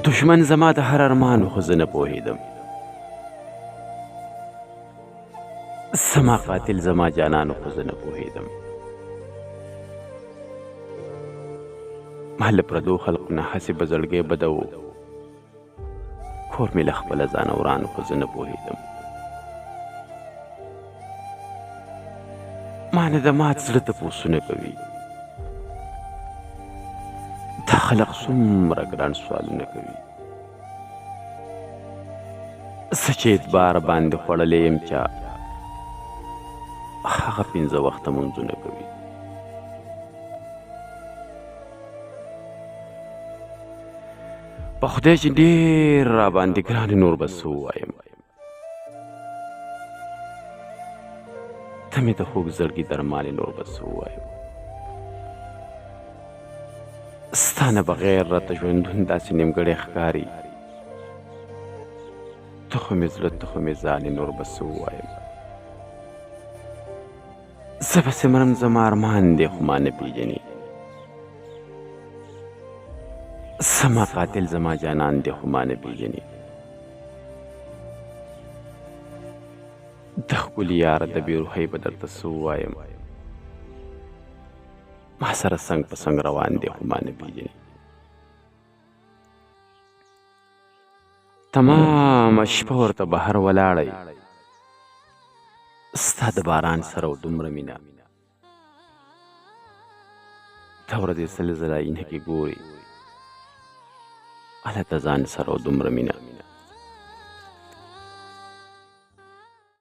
دشمن زما د هر ارمان خو زه نه پوهېدم، زما قاتل زما جانان خو زه نه پوهېدم. ما له پردو خلقو نه هسې به زړګی بده و، کور مې له خپله ځانه وران خو زه نه پوهېدم. ما نه د مات زړه تپوسونه کوي، دا خلق څومره ګران سوالونه کوي. زه چې اعتبار باندې خوړلی یم چا، هغه 5 وخته منځونه کوي. په خدای چې ډېر راباندې ګران نور به څه ووایم. ته مې د خوږ زړګي درمانې نور به څه ووایم. ستا نه بغیر راته ژوندون داسې نیمګړی ښکاري. ته خو مې زړه ته خو مې ځانې نور به څه ووایم. زه پسې مرم زما ارمان دی خو ما نه پېژنې. زما قاتل زما جانان دی خو ما نه پېژنې. د ښکلي یاره د بې روحۍ به درته څه ووایم. ما سره څنګ په څنګ روان دی خو ما نه پېژنې. تمامه شپه ورته بهر ولاړی، ستا د باران سره و دومره مینه. ته ورځې 100 ځله عینکې ګورې، هلته ځان سره و دومره مینه.